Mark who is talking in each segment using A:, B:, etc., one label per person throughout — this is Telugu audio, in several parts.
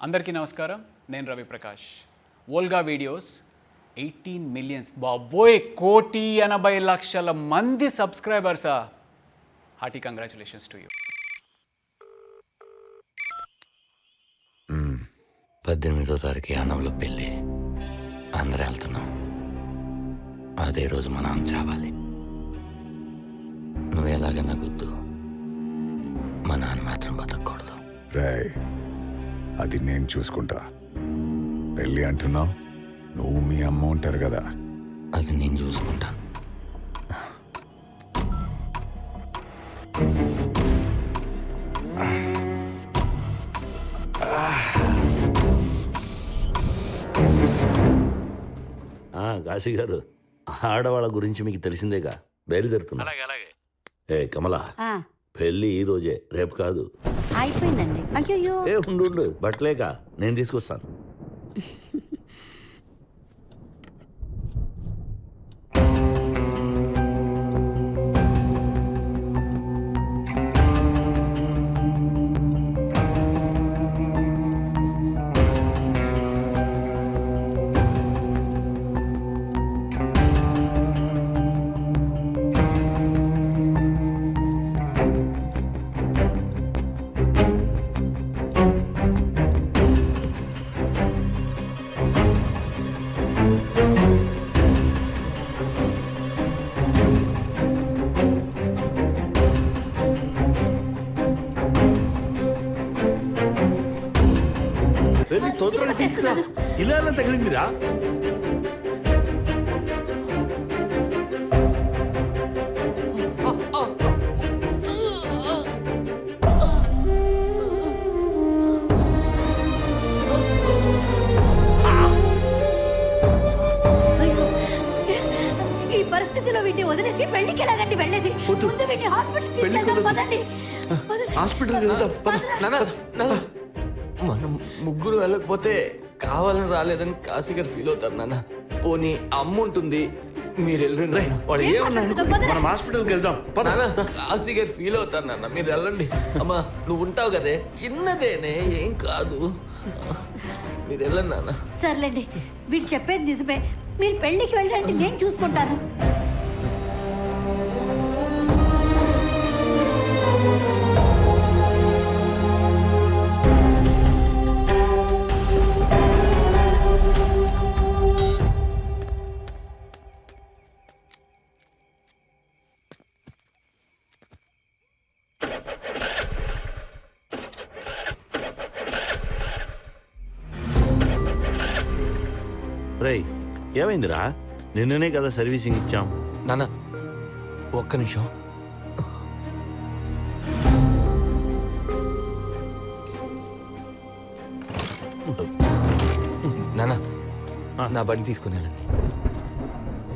A: అందరికీ నమస్కారం. నేను Ravi Prakash. Volga videos 18 millions, బాబోయ్ 1,80,00,000 మంది సబ్స్క్రైబర్సా. Hearty congratulations to you.
B: 18వ తారీఖు యానంలో పెళ్ళి. అందరూ వెళ్తున్నాం. అదే రోజు మా నాన్న చావాలి. నువ్వు ఎలాగైనా గుద్దు, మా నాన్న మాత్రం బతకూడదు.
C: రాయ్, అది నేను చూసుకుంటా. పెళ్ళి అంటున్నావు, నువ్వు మీ అమ్మ ఉంటారు కదా.
B: అది నేను చూసుకుంటాను. కాశీ గారు, ఆడవాళ్ళ గురించి మీకు తెలిసిందేగా. బయలుదేరుతున్నా. ఏ కమలా, పెళ్ళి ఈ రోజే, రేపు కాదు.
D: అయిపోయిందండి. అయ్యో
B: ఏ ఉండు, బట్టలేక నేను తీసుకొస్తాను. తొందరగా తీసుకురా. ఇలా తగిలిందిరా.
D: ఈ పరిస్థితిలో వీటిని వదిలేసి పెళ్లికి ఎలాగండి వెళ్ళేది? ముందు వీటిని
B: హాస్పిటల్ మనం ముగ్గురు వెళ్ళకపోతే కావాలని రాలేదని కాశీ గారు ఫీల్ అవుతారు నాన్న. పోనీ అమ్మ ఉంటుంది, మీరు వెళ్ళండి.
C: మనం హాస్పిటల్కి వెళ్దాం.
B: కాశీ గారు ఫీల్ అవుతారు నాన్న, మీరు వెళ్ళండి. అమ్మా నువ్వు ఉంటావు కదే, చిన్నదేనే, ఏం కాదు. మీరు వెళ్ళండి నాన్న.
D: సర్లేండి, వీడు చెప్పేది నిజమే. మీరు పెళ్లికి వెళ్ళండి, నేను చూసుకుంటాను.
B: రేయ్, ఏమైందిరా? నిన్ననే కదా సర్వీసింగ్ ఇచ్చాం. నాన్న ఒక్క నిమిషం. నాన్న నా బండి తీసుకుని వెళ్ళండి.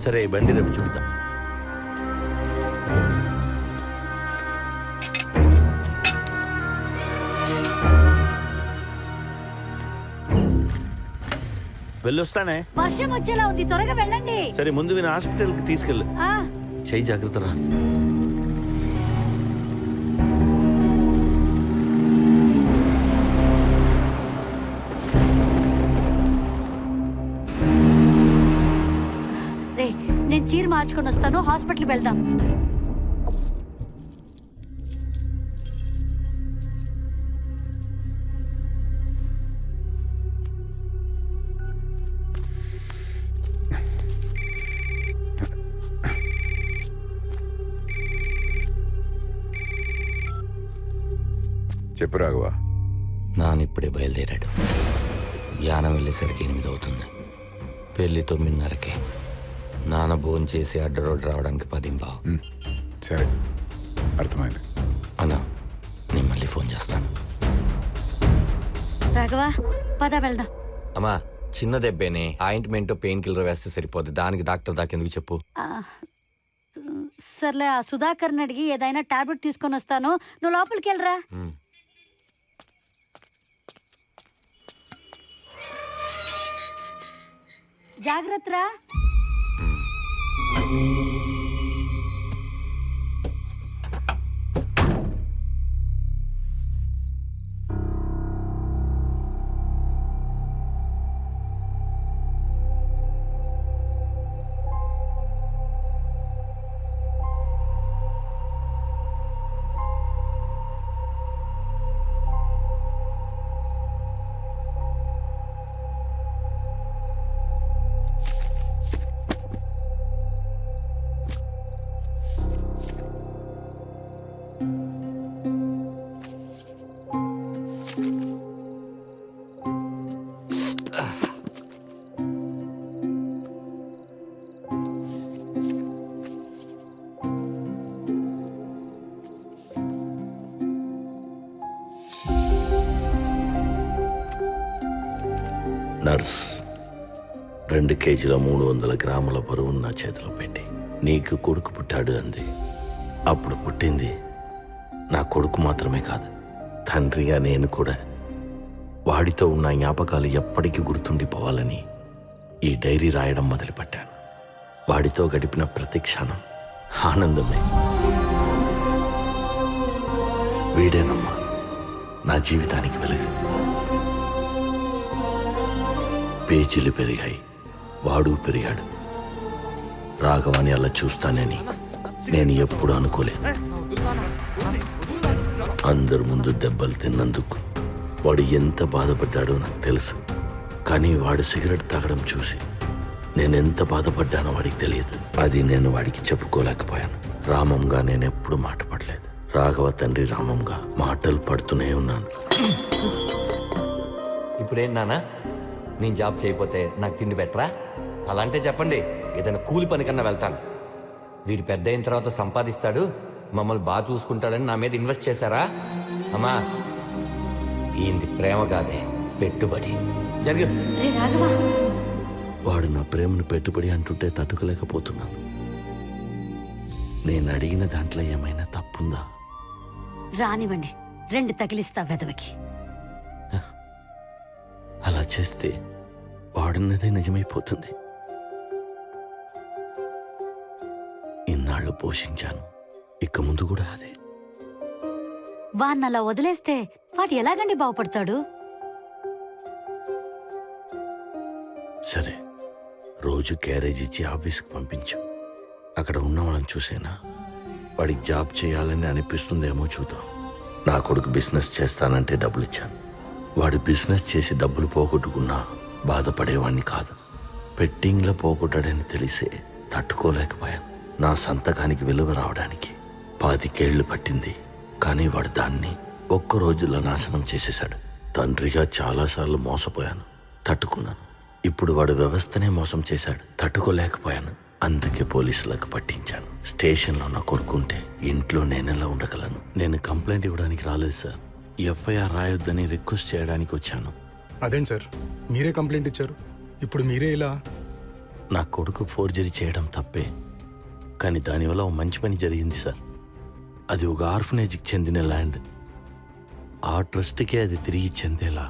B: సరే, బండి రేపు చూద్దాం. వెళ్ళొస్తానే.
D: వర్షం వచ్చేలా ఉంది, త్వరగా వెళ్ళండి.
B: సరే, ముందు విని హాస్పిటల్కి తీసుకెళ్ళు. చెయ్యి జాగ్రత్తరా.
D: రే, నేను చీర మార్చుకొని వస్తాను, హాస్పిటల్ వెళ్దాం.
C: చెప్పు రాఘవ.
B: నానిప్పుడే బయలుదేరాడు. యానం వెళ్ళేసరికి 8 అవుతుంది. పెళ్ళి 9:30కి. నాన్న భోజనం చేసి అడ్డ రోడ్డు రావడానికి 10:15.
C: సరే, అర్థమైంది.
B: అన్నా, నేను మళ్ళీ ఫోన్ చేస్తాను.
D: రాఘవ, పద వెళ్దాం.
B: అమ్మా, చిన్న దెబ్బేనే, ఆయింట్మెంట్ పెయిన్ కిల్లర్ వేస్తే సరిపోద్ది. దానికి డాక్టర్ దాకెందుకు చెప్పు.
D: సర్లే, ఆ సుధాకర్ని అడిగి ఏదైనా టాబ్లెట్ తీసుకొని వస్తాను, నువ్వు లోపలికి వెళ్ళరా. జాగ్రత్తరా.
E: నర్స్ 2 కేజీల 300 గ్రాముల బరువును నా చేతిలో పెట్టి నీకు కొడుకు పుట్టాడు అంది. అప్పుడు పుట్టింది నా కొడుకు మాత్రమే కాదు, తండ్రిగా నేను కూడా. వాడితో ఉన్న జ్ఞాపకాలు ఎప్పటికీ గుర్తుండిపోవాలని ఈ డైరీ రాయడం మొదలుపెట్టాను. వాడితో గడిపిన ప్రతి క్షణం ఆనందమే. వీడేనమ్మా నా జీవితానికి వెలుగు. పేజీలు పెరిగాయి, వాడు పెరిగాడు. రాఘవాన్ని అలా చూస్తానని నేను ఎప్పుడు అనుకోలేదు. అందరి ముందు దెబ్బలు తిన్నందుకు వాడు ఎంత బాధపడ్డాడో నాకు తెలుసు. కానీ వాడు సిగరెట్ తాగడం చూసి నేనెంత బాధపడ్డానో వాడికి తెలియదు. అది నేను వాడికి చెప్పుకోలేకపోయాను. రామంగా నేను ఎప్పుడు మాట పడలేదు. రాఘవ తండ్రి రామంగా మాటలు పడుతూనే ఉన్నాను.
B: ఇప్పుడేం నాన్న, నేను జాబ్ చేయకపోతే నాకు తిండి బెటరా? అలాంటే చెప్పండి, ఏదైనా కూలి పని కన్నా వెళ్తాను. వీడు పెద్ద అయిన తర్వాత సంపాదిస్తాడు, మమ్మల్ని బాగా చూసుకుంటాడని నా మీద ఇన్వెస్ట్ చేశారా? అమ్మా, ఈయనది ప్రేమ కాదే, పెట్టుబడి. జరిగి
D: రే రాఘవ,
E: వాడు నా ప్రేమను పెట్టుబడి అంటుంటే తట్టుకోలేకపోతున్నాను. నేను అడిగిన దాంట్లో ఏమైనా తప్పుందా?
D: రానివ్వండి, 2 తగిలిస్తా వెదవకి.
E: అలా చేస్తే వాడున్నదే నిజమైపోతుంది. ఇన్నాళ్ళు పోషించాను, ఇక ముందు కూడా అదే.
D: వాన్నలా వదిలేస్తే వాడు ఎలాగండి బాగుపడతాడు?
E: సరే, రోజు క్యారేజ్ ఇచ్చి ఆఫీస్కి పంపించు. అక్కడ ఉన్న వాళ్ళని చూసేనా వాడికి జాబ్ చేయాలని అనిపిస్తుందేమో చూద్దాం. నా కొడుకు బిజినెస్ చేస్తానంటే డబ్బులు ఇచ్చాను. వాడు బిజినెస్ చేసి డబ్బులు పోగొట్టుకున్నా బాధపడేవాణ్ణి కాదు. పెట్టింగ్లో పోగొట్టాడని తెలిసే తట్టుకోలేకపోయాను. నా సంతకానికి విలువ రావడానికి 25 ఏళ్లు పట్టింది. కానీ వాడు దాన్ని ఒక్క రోజులో నాశనం చేసేశాడు. తండ్రిగా చాలాసార్లు మోసపోయాను, తట్టుకున్నాను. ఇప్పుడు వాడు వ్యవస్థనే మోసం చేశాడు, తట్టుకోలేకపోయాను. అందుకే పోలీసులకు పట్టించాను. స్టేషన్లో నా కొడుకుంటే ఇంట్లో నేనెలా ఉండగలను? నేను కంప్లైంట్ ఇవ్వడానికి రాలేదు సార్, ఎఫ్ఐఆర్ రాయొద్దని రిక్వెస్ట్ చేయడానికి వచ్చాను.
F: అదేంటి సార్, మీరే కంప్లైంట్ ఇచ్చారు, ఇప్పుడు మీరే ఇలా?
E: నా కొడుకు ఫోర్జరీ చేయడం తప్పే, కానీ దానివల్ల ఓ మంచి పని జరిగింది సార్. అది ఒక ఆర్ఫనేజ్కి చెందిన ల్యాండ్. ఆ ట్రస్ట్కే అది తిరిగి చెందేలా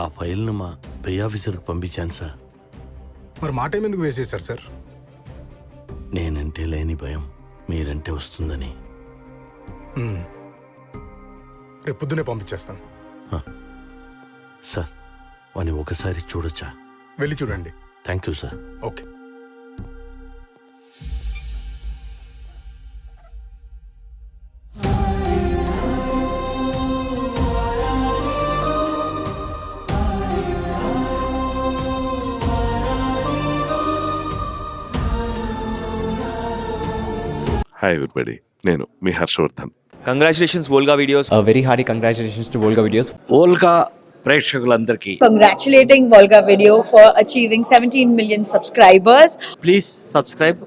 E: ఆ ఫైల్ను మా పే ఆఫీసర్కి పంపించాను సార్.
F: మరి మాట ఎందుకు వేసేశారు సార్?
E: నేనంటే లేని భయం మీరంటే వస్తుందని.
F: రేపు పొద్దునే పంపించేస్తాను.
E: సార్, వాని ఒకసారి చూడొచ్చా?
F: వెళ్ళి చూడండి.
E: Thank you sir.
F: Okay.
G: Hi everybody, నేను మీ Harshavardhan.
H: Congratulations Volga Videos.
I: A very hearty congratulations to Volga Videos.
J: Olga ప్రేక్షకులందరికీ
K: Congratulating Volga Video for achieving 17 million subscribers.
J: Please subscribe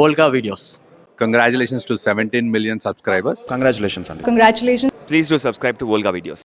J: ఓల్గా videos.
L: Congratulations to 17 million subscribers.
I: Congratulations.
H: Please do subscribe to Volga Videos.